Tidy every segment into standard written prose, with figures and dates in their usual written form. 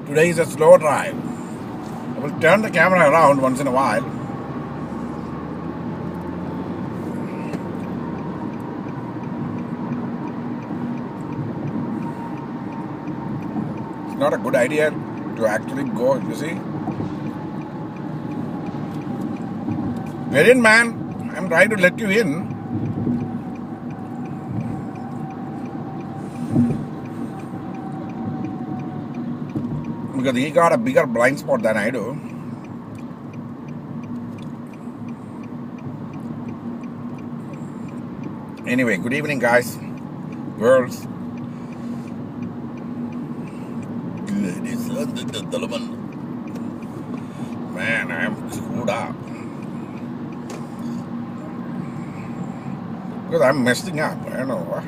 Today is a slow drive. I will turn the camera around once in a while. It's not a good idea to actually go, you see. Get in, man. I'm trying to let you in. Because he got a bigger blind spot than I do. Anyway, good evening, guys, girls. Ladies and gentlemen. Man, I'm screwed up. Because I'm messing up. I don't know why.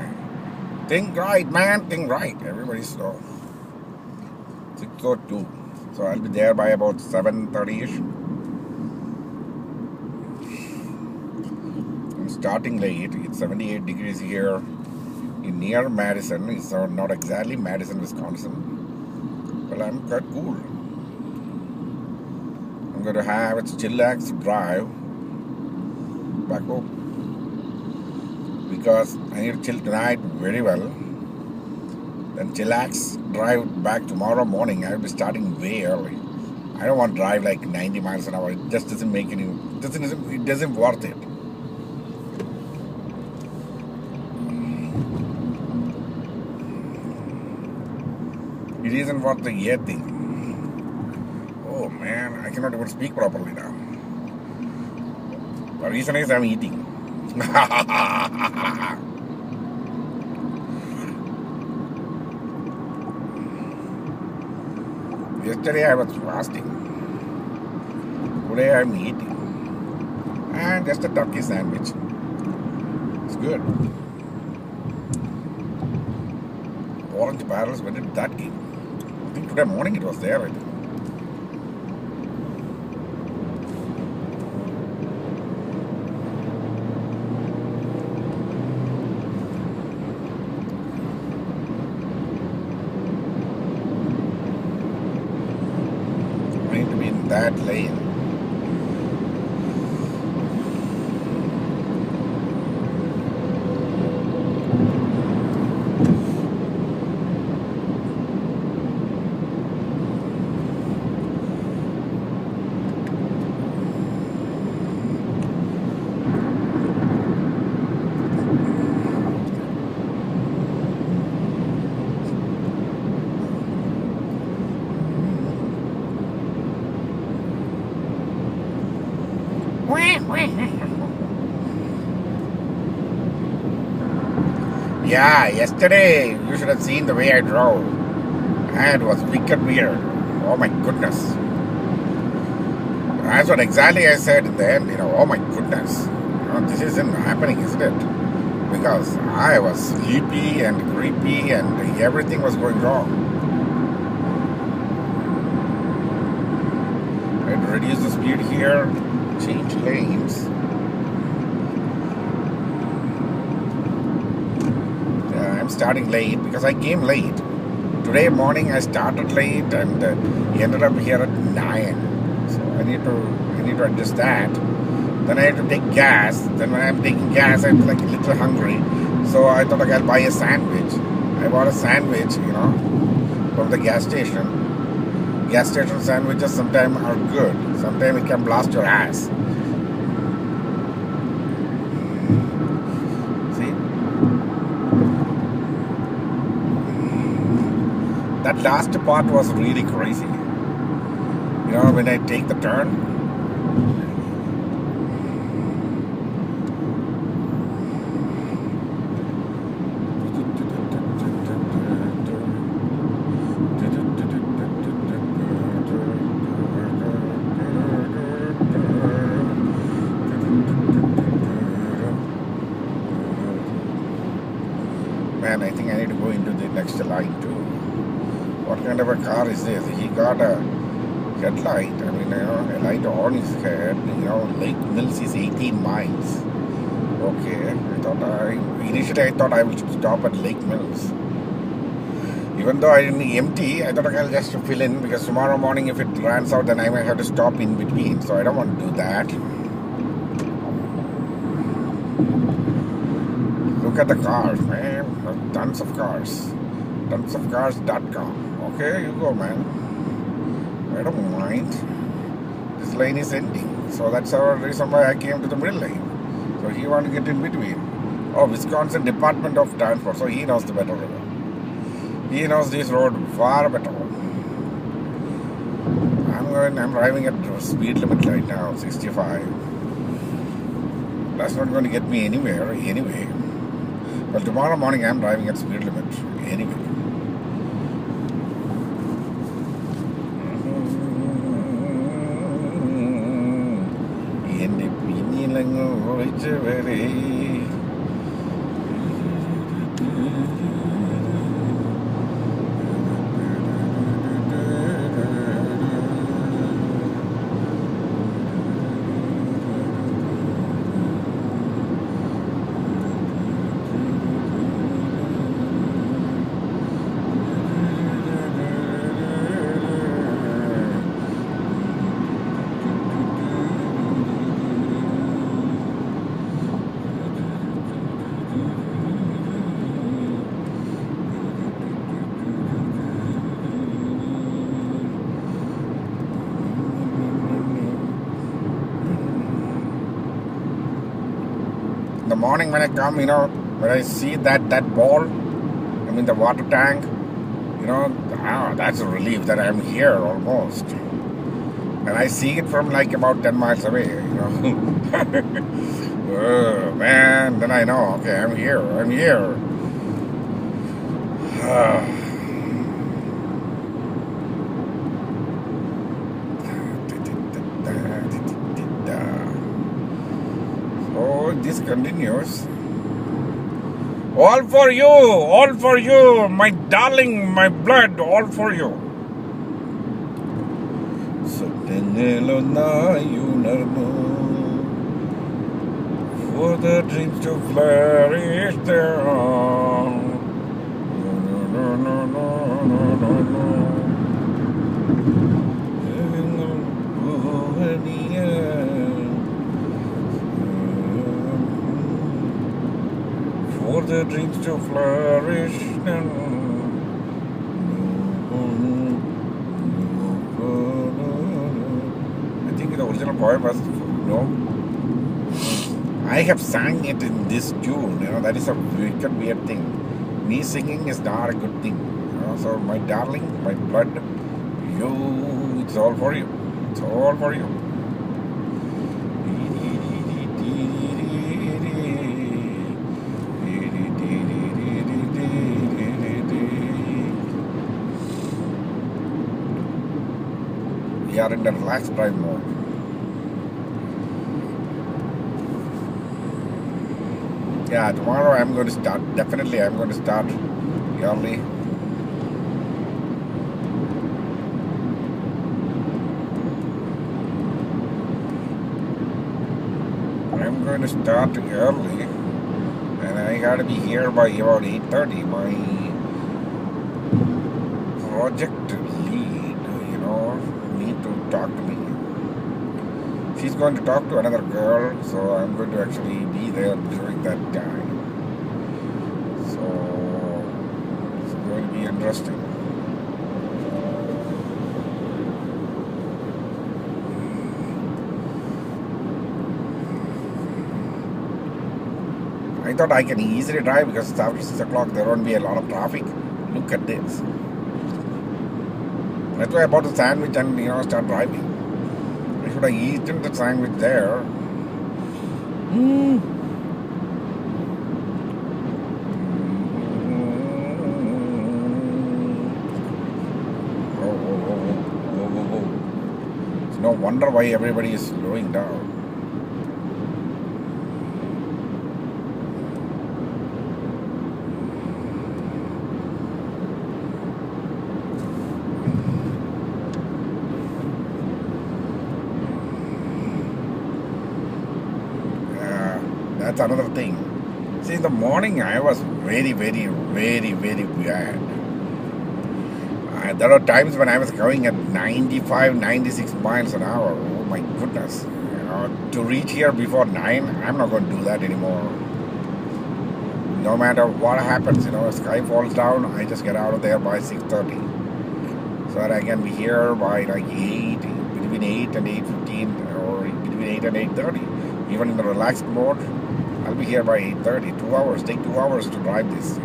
Think right, man. Think right. Everybody's slow. 6:02. So I'll be there by about 7:30ish. I'm starting late. It's 78 degrees here in near Madison. It's not exactly Madison, Wisconsin. But I'm quite cool. I'm going to have a chillax drive back home. Because I need to chill tonight very well. Then chillax drive back tomorrow morning. I will be starting way early. I don't want to drive like 90 miles an hour. It just doesn't make any. It doesn't worth it. It isn't worth the year thing. Oh man, I cannot even speak properly now. The reason is I'm eating. Yesterday I was fasting. Today I'm eating. And just a turkey sandwich. It's good. Orange barrels, when did that came? I think today morning it was there, I think. I need to be in that lane. Yeah, yesterday you should have seen the way I drove. And it was wicked weird. Oh my goodness. That's what exactly I said in the end, oh my goodness. This isn't happening, isn't it? Because I was sleepy and creepy and everything was going wrong. I had to reduce the speed here, change lanes. I'm starting late because I came late. Today morning I started late and ended up here at 9. So I need to adjust that. Then I have to take gas. Then when I'm taking gas, I'm like a little hungry. So I thought I'll buy a sandwich. I bought a sandwich, from the gas station. Gas station sandwiches sometimes are good. Sometimes it can blast your ass. See? That last part was really crazy. When I take the turn. Man, I think I need to go into the next line too. What kind of a car is this? headlight. I mean, a light on his head. Lake Mills is 18 miles. Okay, initially I thought I would stop at Lake Mills. Even though I didn't empty, I thought I'll just fill in because tomorrow morning if it runs out, then I might have to stop in between. So I don't want to do that. Look at the cars, man. Tons of cars. Tonsofcars.com. Okay, you go, man. I don't mind. This lane is ending. So that's the reason why I came to the middle lane. So he wants to get in between. Oh, Wisconsin Department of Transport. So he knows the better road. He knows this road far better. I'm driving at speed limit right now, 65. That's not going to get me anywhere anyway. But tomorrow morning I'm driving at speed limit anyway. In the morning when I come, when I see that ball, the water tank, that's a relief that I'm here almost. And I see it from like about 10 miles away, Oh, man, then I know, okay, I'm here. So this continues. All for you, my darling, my blood, all for you. For the dreams to flourish there. For the dreams to flourish. I think the original poem was I have sang it in this tune. That is a weird thing. Me singing is not a good thing. So my darling, my blood, it's all for you. It's all for you. We are in the relaxed drive mode. Yeah, tomorrow I'm going to start. Definitely, I'm going to start early. I'm going to start early, and I got to be here by about 8:30. My project lead, need to talk to me. She's going to talk to another girl, so I'm going to actually be there during that time. So it's going to be interesting. I thought I can easily drive because it's after 6 o'clock, there won't be a lot of traffic. Look at this. That's why I bought a sandwich and start driving. I should have eaten the sandwich there. It's no wonder why everybody is slowing down. That's another thing. See, in the morning I was very, very, very, very bad. There are times when I was going at 95, 96 miles an hour. Oh my goodness. To reach here before 9, I'm not going to do that anymore. No matter what happens, if sky falls down, I just get out of there by 6:30. So that I can be here by like 8, between 8 and 8:15, or between 8 and 8:30. Even in the relaxed mode, I'll be here by 8:30. 2 hours. Take 2 hours to drive this.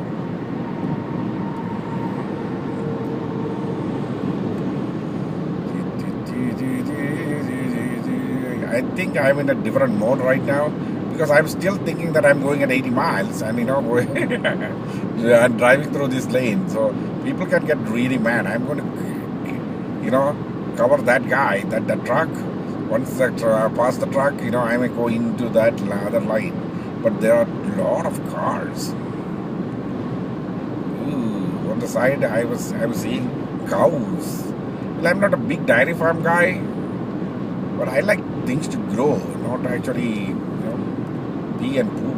I think I'm in a different mode right now because I'm still thinking that I'm going at 80 miles and I'm driving through this lane. So people can get really mad. I'm going to, cover that guy, that truck. Once that pass the truck, I may go into that other line. But there are a lot of cars. Ooh, on the side, I was seeing cows. Well, I'm not a big dairy farm guy, but I like things to grow, not actually, pee and poo.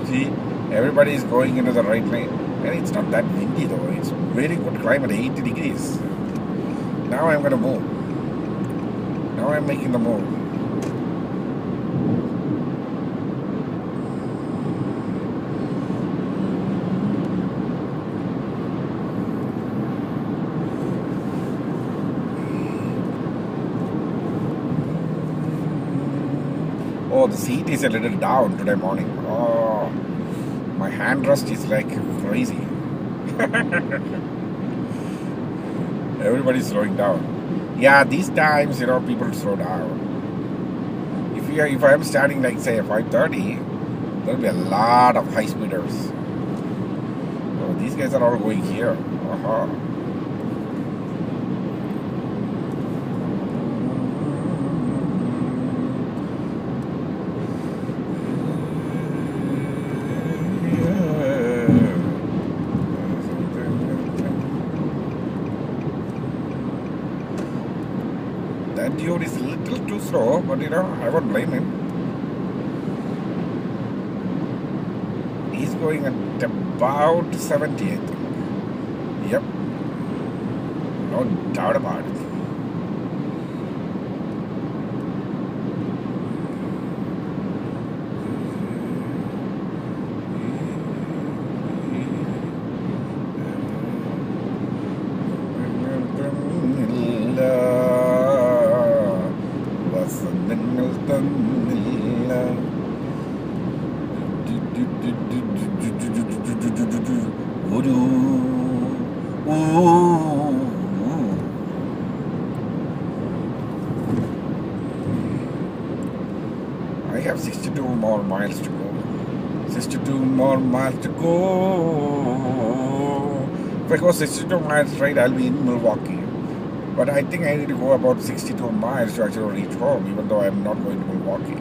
See, everybody is going into the right lane. And it's not that windy though. It's very good climate, 80 degrees. Now I'm going to move. Now I'm making the move. Oh, the seat is a little down today morning. Oh, my hand rest is like crazy. Everybody's slowing down. Yeah, these times, people slow down. If I'm starting like say 5:30, there'll be a lot of high speeders. Oh, these guys are all going here. Uh-huh. That dude is a little too slow, but I won't blame him. He's going at about 70, I think. Yep. No doubt about it. I have 62 more miles to go. 62 more miles to go. If I go 62 miles straight, I'll be in Milwaukee. But I think I need to go about 62 miles to actually reach home, even though I'm not going to Milwaukee.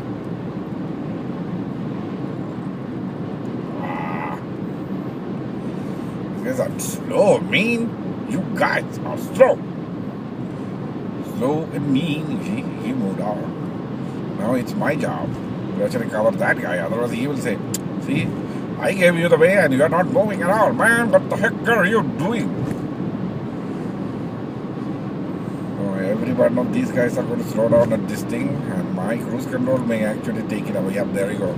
You guys are slow, mean. You guys are slow. Slow and mean. He moved on. Now it's my job to actually cover that guy. Otherwise, he will say, see, I gave you the way and you are not moving at all. Man, what the heck are you doing? So every one of these guys are going to slow down at this thing, and my cruise control may actually take it away. Yep, there you go.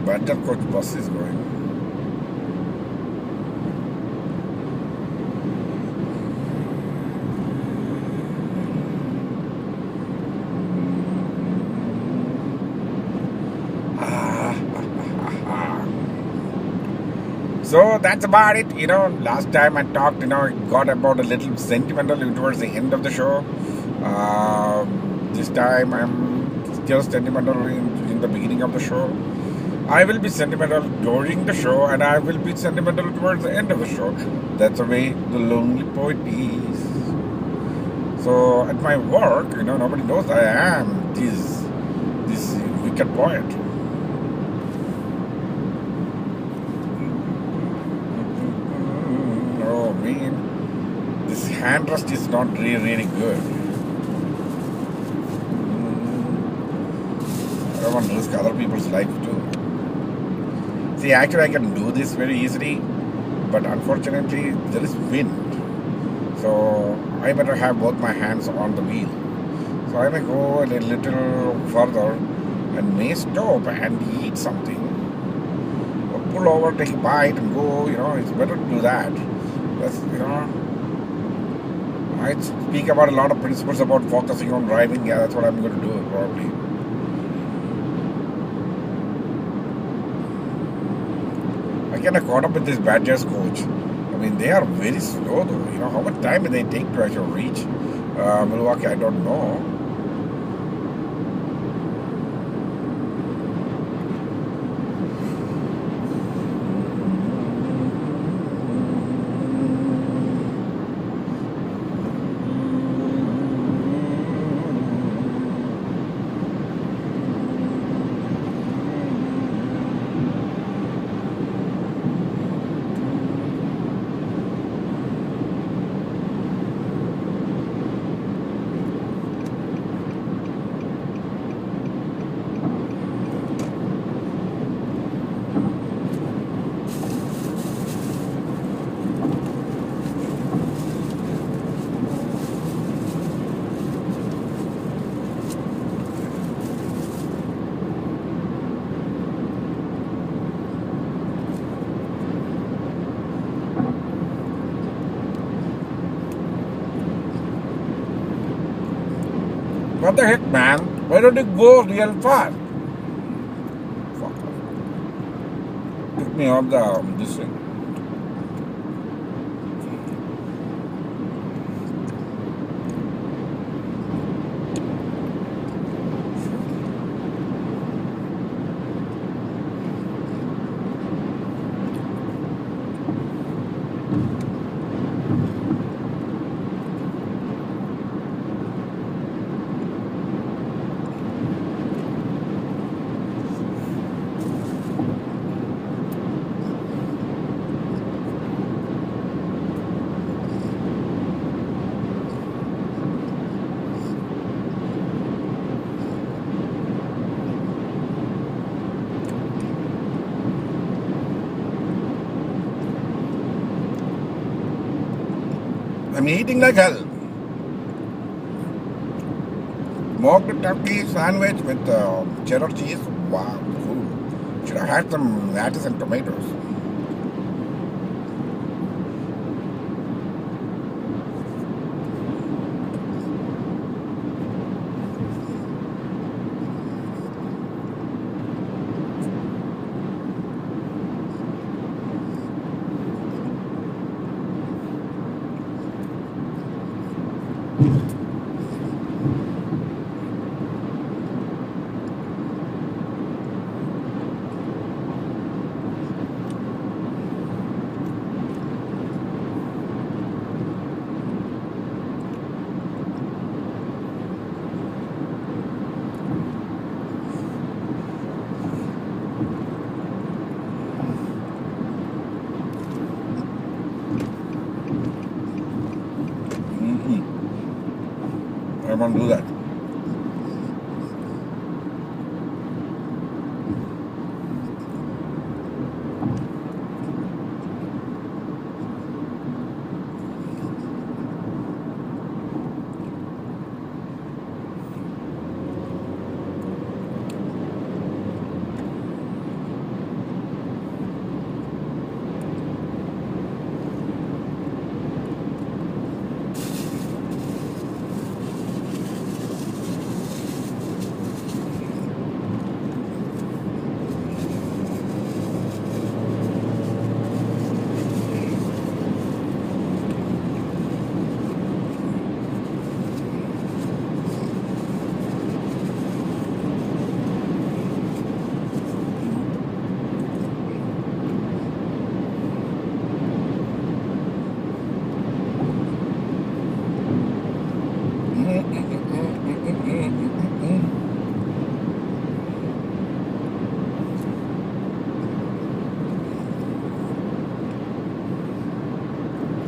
Better coach bus is going. So that's about it. Last time I talked, I got about a little sentimental towards the end of the show. This time I'm still sentimental in the beginning of the show. I will be sentimental during the show, and I will be sentimental towards the end of the show. That's the way the lonely poet is. So at my work, nobody knows I am this wicked poet. Oh man, this hand rest is not really good. I don't want to risk other people's life too. See, actually I can do this very easily, but unfortunately there is wind. So I better have both my hands on the wheel. So I may go a little further and may stop and eat something. Or pull over, take a bite and go, it's better to do that. That's, I speak about a lot of principles about focusing on driving. Yeah, that's what I'm going to do probably. I get caught up with this Badgers coach. I mean, they are very slow though. How much time do they take to actually reach Milwaukee? I don't know. What the heck, man? Why don't you go real fast? Fuck. Took me off this thing. I'm eating like hell. Smoked turkey sandwich with cheddar cheese. Wow, cool. Should have had some lettuce and tomatoes. I want to do that.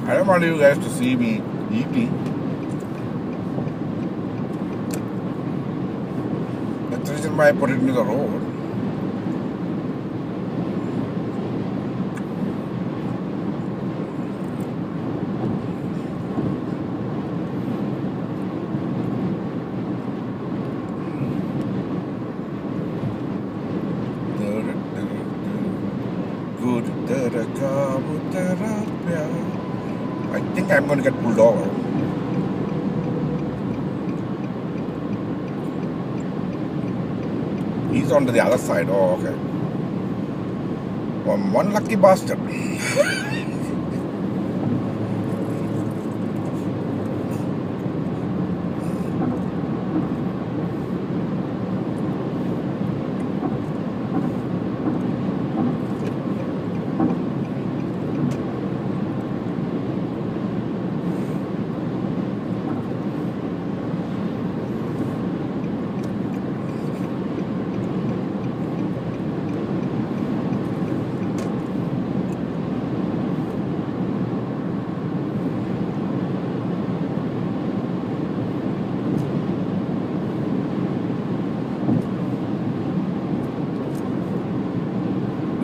I don't want you guys to see me eating. That's the reason why I put it into the road. I think I'm going to get pulled over. He's on to the other side. Oh, okay. One lucky bastard.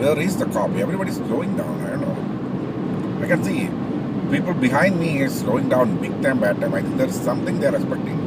Where is the cop? Everybody's slowing down. I don't know. I can see people behind me is slowing down big time, bad time. I think there's something they're expecting.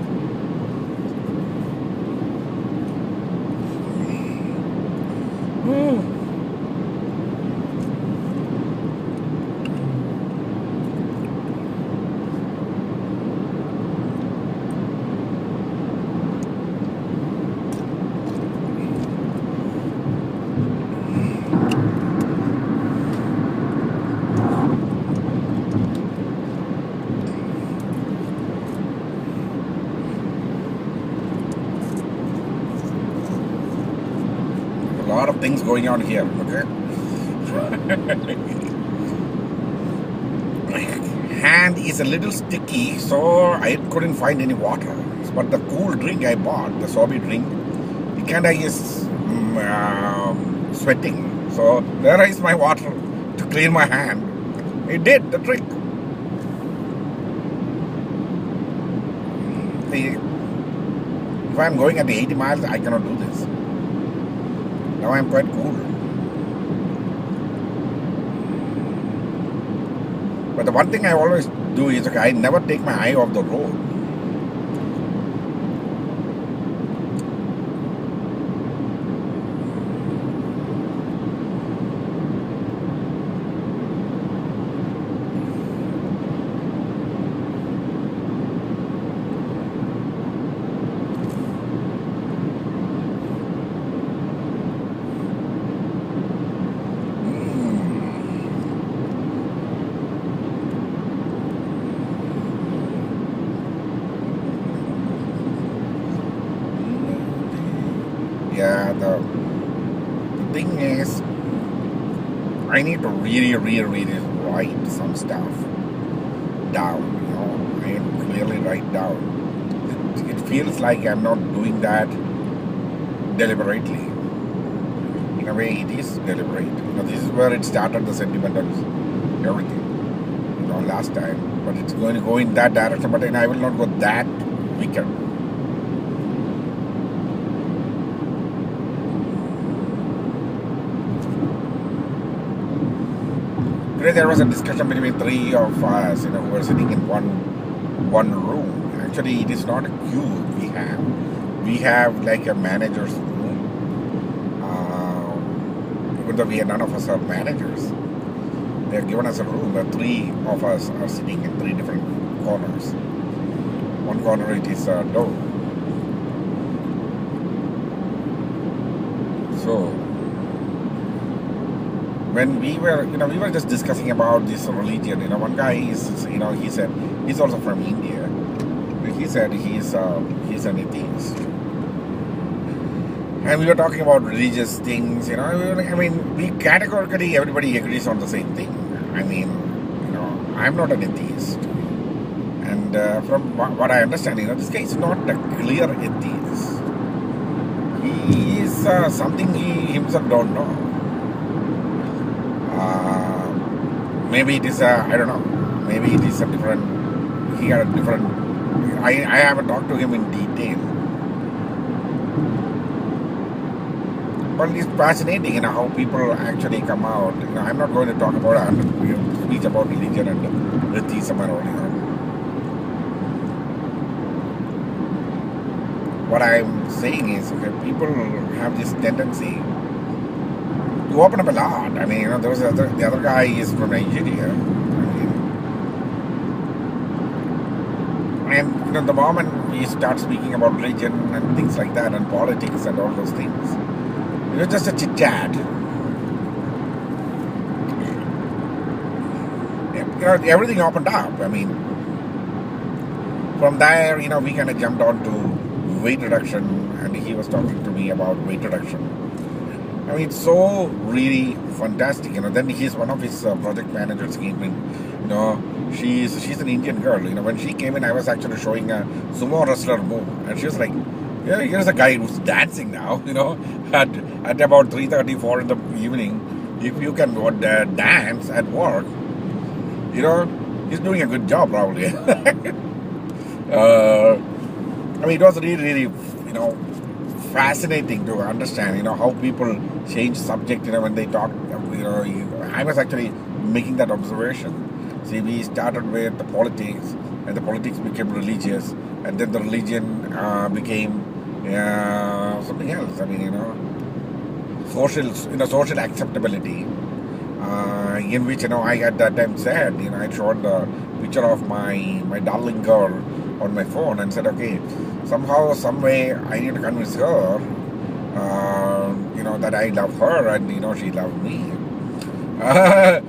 A lot of things going on here, okay? My hand is a little sticky, so I couldn't find any water. But the cool drink I bought, the sorbet drink, it kinda is sweating. So there is my water to clean my hand. It did the trick. See, if I'm going at 80 miles, I cannot do this. Now I'm quite cool. But the one thing I always do is, okay, I never take my eye off the road. Yeah, the thing is, I need to really write some stuff down, you know, and clearly write down. It feels like I'm not doing that deliberately. In a way, it is deliberate. You know, this is where it started, the sentimentals, everything, you know, last time. But it's going to go in that direction, but then I will not go that wicked. Today there was a discussion between three of us, you know, who were sitting in one room. Actually, it is not a cube we have. We have like a manager's room. Even though none of us are managers, they have given us a room where three of us are sitting in three different corners. One corner it is a door. So when we were just discussing about this religion, you know, one guy is, you know, he said he's also from India. He said he's an atheist, and we were talking about religious things, you know. I mean, we categorically everybody agrees on the same thing. I mean, you know, I'm not an atheist, and from what I understand, you know, this guy is not a clear atheist. He is something he himself don't know. Maybe it is I don't know. Maybe it is a different. He had a different. I haven't talked to him in detail, but it's fascinating, how people actually come out. I'm not going to talk about speech about religion and atheism and all. What I'm saying is, okay, people have this tendency to open up a lot. There was the other guy is from Nigeria. And the moment we start speaking about religion and things like that and politics and all those things, it was just a chit chat. Everything opened up. From there, we kind of jumped on to weight reduction, and he was talking to me about weight reduction. It's so really fantastic. Then one of his project managers came in. She's an Indian girl. When she came in, I was actually showing a sumo wrestler move, and she was like, "Yeah, here's a guy who's dancing now." At about 3:34 in the evening, if you can dance at work, he's doing a good job probably. It was really, really, fascinating to understand, how people change subject, when they talk. I was actually making that observation. See, we started with the politics, and the politics became religious, and then the religion became something else. Social acceptability, in which I at that time said, I showed the picture of my darling girl on my phone and said, okay, somehow, some way, I need to convince her, that I love her and she loved me. That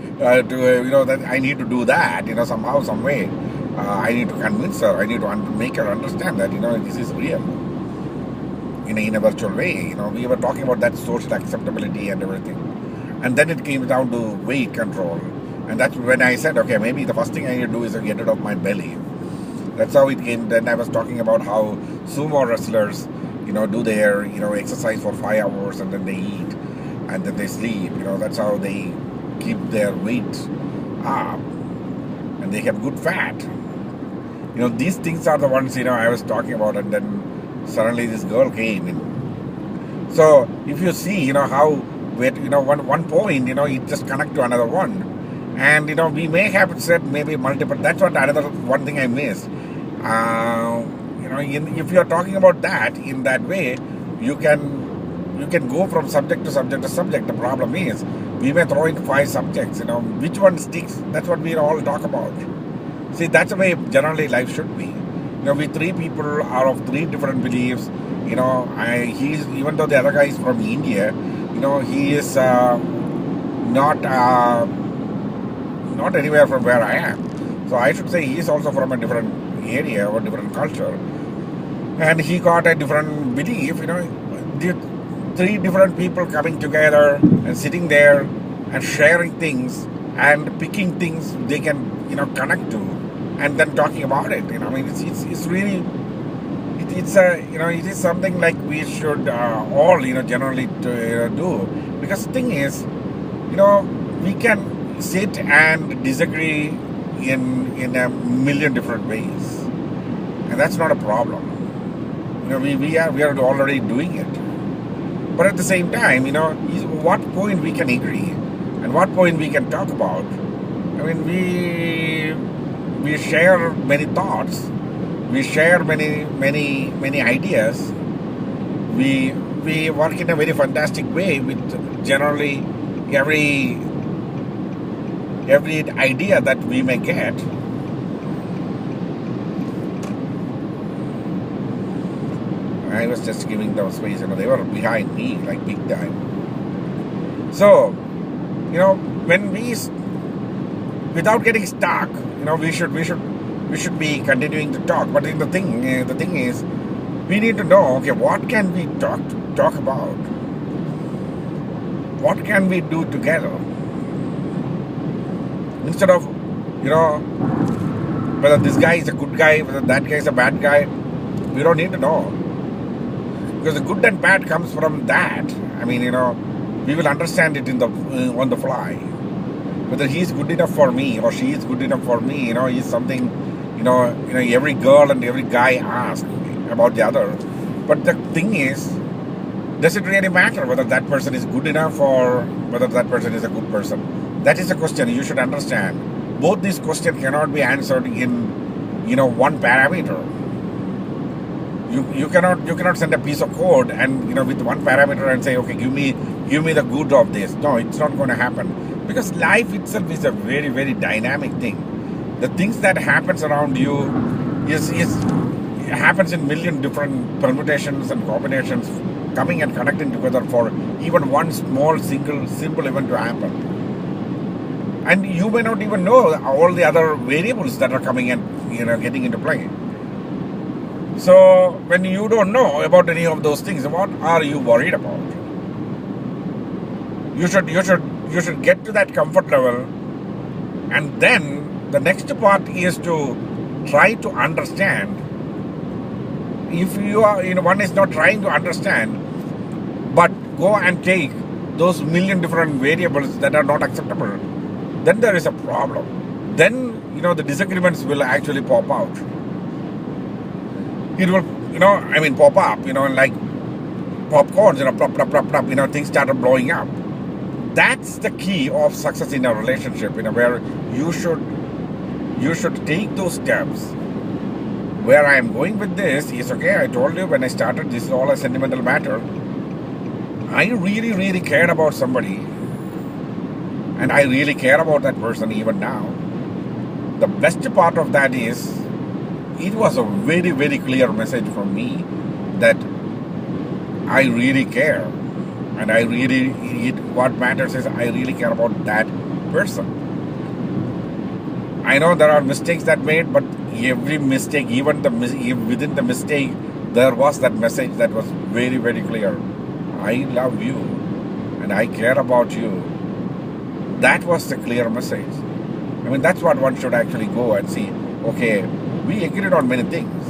I need to do that, somehow, some way. I need to convince her. I need to make her understand that this is real in a virtual way. We were talking about that social acceptability and everything, and then it came down to weight control, and that's when I said, okay, maybe the first thing I need to do is to get rid of my belly. That's how it came. Then I was talking about how sumo wrestlers, do their exercise for 5 hours and then they eat and then they sleep. That's how they keep their weight up, and they have good fat. These things are the ones I was talking about, and then suddenly this girl came in. So if you see how one point it just connect to another one, and we may have said maybe multiple. That's what another one thing I missed. If you are talking about that in that way, you can go from subject to subject to subject. The problem is, we may throw in 5 subjects, which one sticks? That's what we all talk about. See, that's the way generally life should be. We 3 people are of 3 different beliefs. He's, even though the other guy is from India, he is not anywhere from where I am. So I should say he is also from a different area or different culture. And he got a different belief, The 3 different people coming together and sitting there and sharing things and picking things they can connect to, and then talking about it. It's really it is something like we should all generally do, because the thing is, we can sit and disagree in a million different ways, and that's not a problem. We are already doing it. But at the same time, what point we can agree and what point we can talk about. We share many thoughts, we share many ideas. We work in a very fantastic way with generally every idea that we may get. I was just giving them space, they were behind me like big time. So, when without getting stuck, we should be continuing to talk. But the thing is, we need to know, okay, what can we talk about? What can we do together? Instead of, whether this guy is a good guy, whether that guy is a bad guy, we don't need to know. Because the good and bad comes from that. We will understand it on the fly. whether he's good enough for me or she is good enough for me. He's something, every girl and every guy asks about the other. But the thing is, does it really matter whether that person is good enough or whether that person is a good person? That is a question you should understand. Both these questions cannot be answered in, one parameter. You cannot send a piece of code and with one parameter and say, okay, give me the good of this. No, it's not going to happen, because life itself is a very, very dynamic thing. The things that happens around you is happens in million different permutations and combinations, coming and connecting together for even one small simple event to happen. And you may not even know all the other variables that are coming and getting into play. So when you don't know about any of those things, what are you worried about? You should get to that comfort level, and then the next part is to try to understand. If you are, one is not trying to understand, but go and take those million different variables that are not acceptable, then there is a problem. Then the disagreements will actually pop out. It will, pop up, like popcorns, plop, things started blowing up. That's the key of success in a relationship, where you should take those steps. Where I am going with this is, okay, I told you when I started, this is all a sentimental matter. I really, really cared about somebody, and I really care about that person even now. The best part of that is, it was a very, very clear message from me that I really care. And what matters is I really care about that person. I know there are mistakes that made, but every mistake, even within the mistake, there was that message that was very, very clear. I love you and I care about you. That was the clear message. That's what one should actually go and see. Okay, we agreed on many things,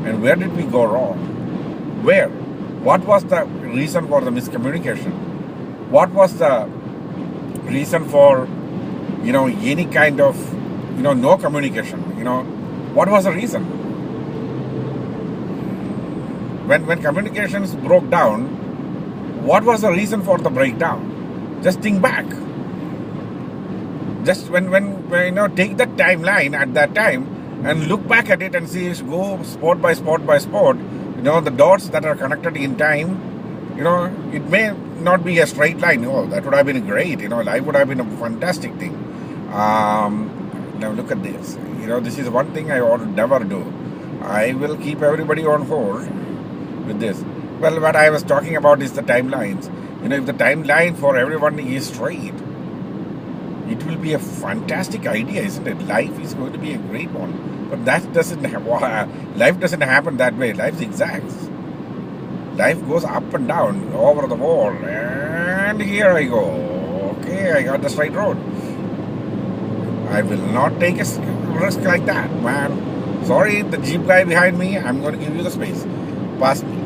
and where did we go wrong? Where? What was the reason for the miscommunication? What was the reason for, any kind of, no communication? What was the reason? When communications broke down, what was the reason for the breakdown? Just think back. Just when take that timeline at that time and look back at it and see, go spot by spot by spot, the dots that are connected in time, it may not be a straight line. That would have been great. Life would have been a fantastic thing. Now look at this. This is one thing I would never do. I will keep everybody on hold with this. Well, what I was talking about is the timelines. If the timeline for everyone is straight, it will be a fantastic idea, isn't it? Life is going to be a great one. But life doesn't happen that way. Life zigzags. Life goes up and down, over the wall. And here I go. Okay, I got the straight road. I will not take a risk like that, man. Sorry, the Jeep guy behind me, I'm going to give you the space. Pass me.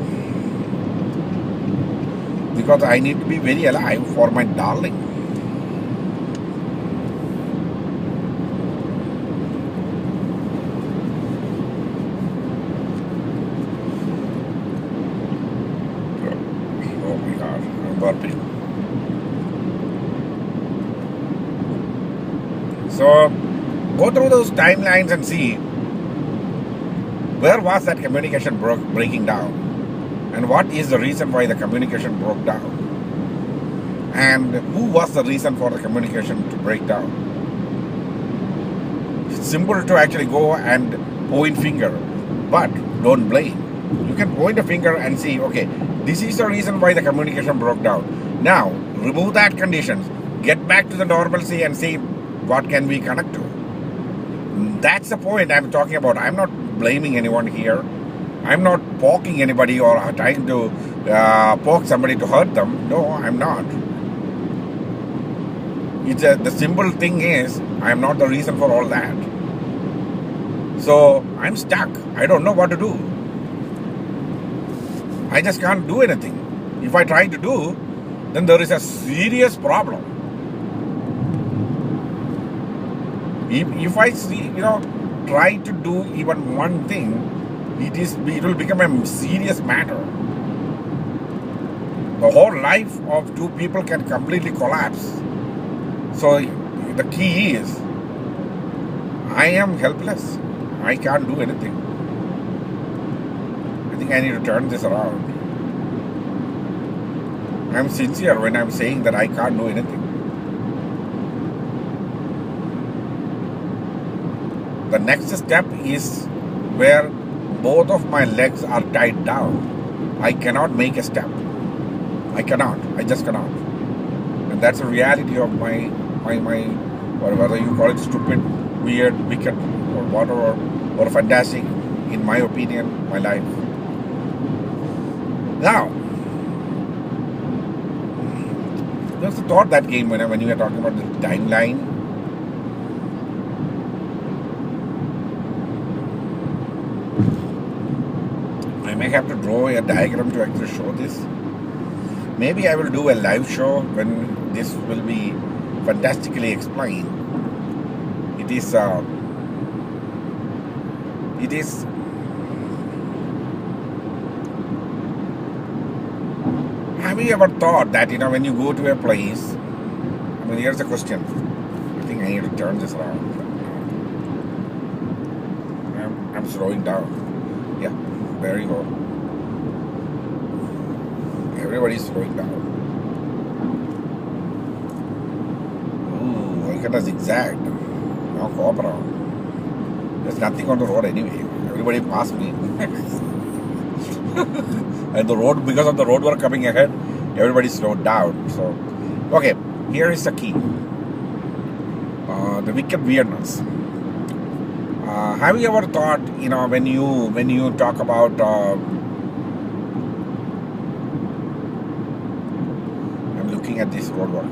Because I need to be very alive for my darling. Oh my God, I'm burping. So, go through those timelines and see where was that communication breaking down, and what is the reason why the communication broke down, and who was the reason for the communication to break down. It's simple to actually go and point finger, but don't blame. You can point a finger and see, okay, this is the reason why the communication broke down. Now, remove that conditions, get back to the normalcy and see what can we connect to. That's the point I'm talking about. I'm not blaming anyone here. I'm not poking anybody or trying to poke somebody to hurt them. No, I'm not. The simple thing is, I'm not the reason for all that. So, I'm stuck. I don't know what to do. I just can't do anything. If I try to do, then there is a serious problem. If I see, try to do even one thing, it will become a serious matter. The whole life of two people can completely collapse. So the key is, I am helpless. I can't do anything. I think I need to turn this around. I'm sincere when I'm saying that I can't do anything. The next step is where both of my legs are tied down. I cannot make a step. I cannot. I just cannot. And that's the reality of my or whether you call it stupid, weird, wicked, or whatever, or fantastic, in my opinion, my life. Now, there's a thought that came when you were talking about the timeline. I may have to draw a diagram to actually show this. Maybe I will do a live show when this will be fantastically explained. It is. Have you ever thought that when you go to a place? Here's a question. I think I need to turn this around. I'm slowing down. Yeah, there you go. Everybody's slowing down. Ooh, I got a zigzag. Now go up around. There's nothing on the road anyway. Everybody passed me. And the road, because of the road work coming ahead, everybody slowed down. So, okay, here is the key. The wicked weirdness. Have you ever thought, when you talk about I'm looking at this road work.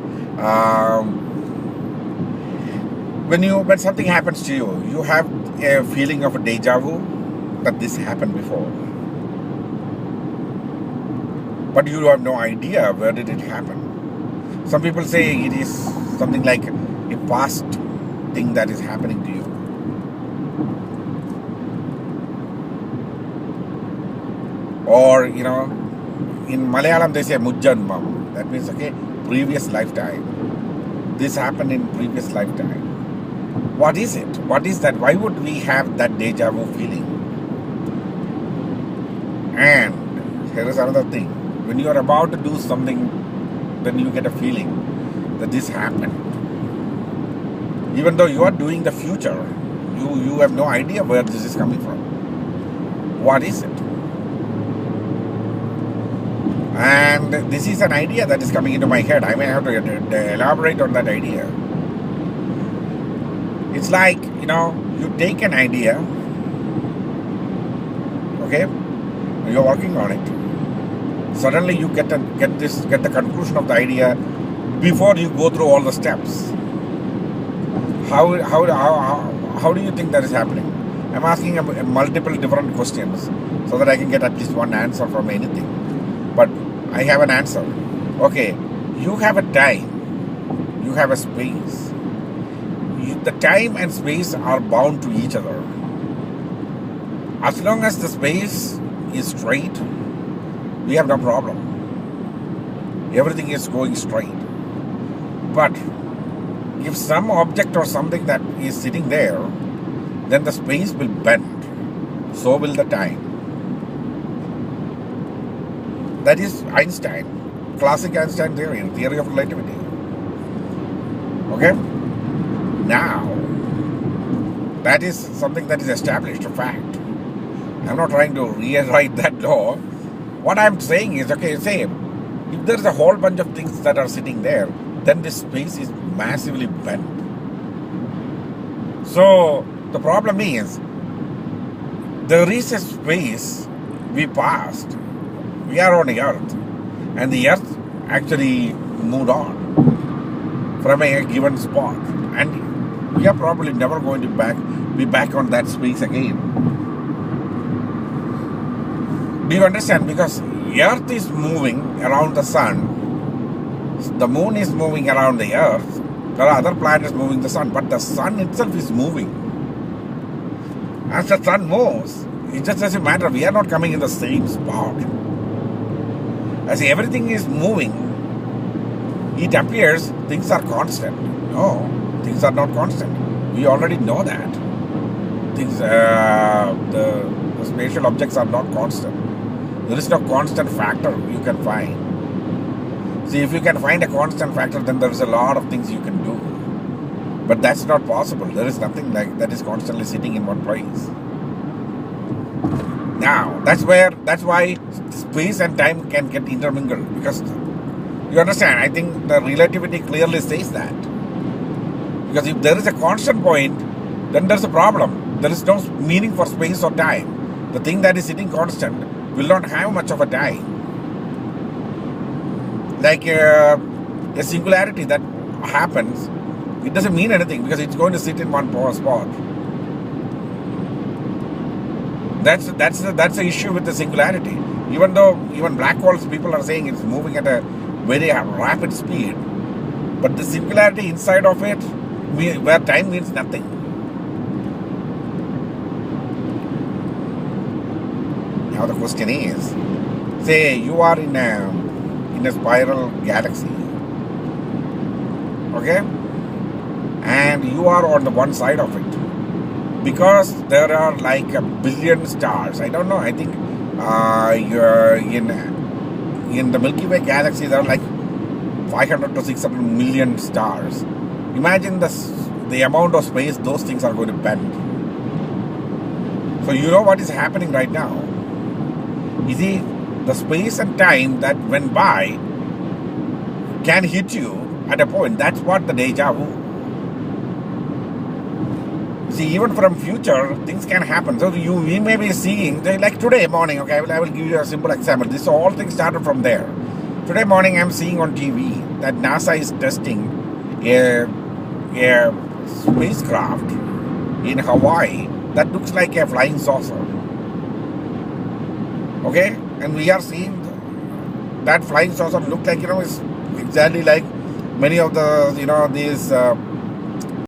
When something happens to you, you have a feeling of a deja vu that this happened before. But you have no idea where did it happen. Some people say it is something like a past thing that is happening to you. Or, in Malayalam they say mujjanmam. That means, previous lifetime. This happened in previous lifetime. What is it? What is that? Why would we have that deja vu feeling? And here is another thing. When you are about to do something, then you get a feeling that this happened. Even though you are doing the future, you have no idea where this is coming from. What is it? And this is an idea that is coming into my head. I may have to elaborate on that idea. It's like, you take an idea, okay? You're working on it. Suddenly you get the conclusion of the idea before you go through all the steps. How do you think that is happening? I'm asking multiple different questions so that I can get at least one answer from anything. But I have an answer. Okay, you have a time, you have a space. The time and space are bound to each other. As long as the space is straight, we have no problem. Everything is going straight. But if some object or something that is sitting there, then the space will bend. So will the time. That is Einstein, classic Einstein theory of relativity. Okay? Now, that is something that is established, a fact. I'm not trying to rewrite that law. What I'm saying is, say, if there's a whole bunch of things that are sitting there, then this space is massively bent. So, the problem is, there is a space we passed. We are on the earth. And the earth actually moved on from a given spot. And we are probably never going to be back on that space again. Do you understand? Because earth is moving around the sun. The moon is moving around the earth. There are other planets moving the sun, but the sun itself is moving. As the sun moves, it just doesn't matter. We are not coming in the same spot. As everything is moving, it appears things are constant. No, things are not constant. We already know that. Things, the spatial objects are not constant. There is no constant factor you can find. See, if you can find a constant factor, then there is a lot of things you can do. But that's not possible. There is nothing like that is constantly sitting in one place. Now, that's why space and time can get intermingled. Because, you understand, I think the relativity clearly says that. Because if there is a constant point, then there's a problem. There is no meaning for space or time. The thing that is sitting constant will not have much of a time. Like a singularity that happens, it doesn't mean anything because it's going to sit in one spot. That's the issue with the singularity. Even though black holes, people are saying it's moving at a very rapid speed, but the singularity inside of it, where time means nothing. Now the question is, say you are in a spiral galaxy, okay, and you are on the one side of it, because there are like a billion stars. I don't know, I think you're in the Milky Way galaxy there are like 500 to 600 million stars. Imagine the amount of space those things are going to bend. So you know what is happening right now. You see, the space and time that went by can hit you at a point. That's what the deja vu. See, even from future, things can happen. So we may be seeing, like today morning, okay, I will give you a simple example. This all things started from there. Today morning, I'm seeing on TV that NASA is testing a spacecraft in Hawaii that looks like a flying saucer. Okay, and we are seeing that flying saucer look like, is exactly like many of the, these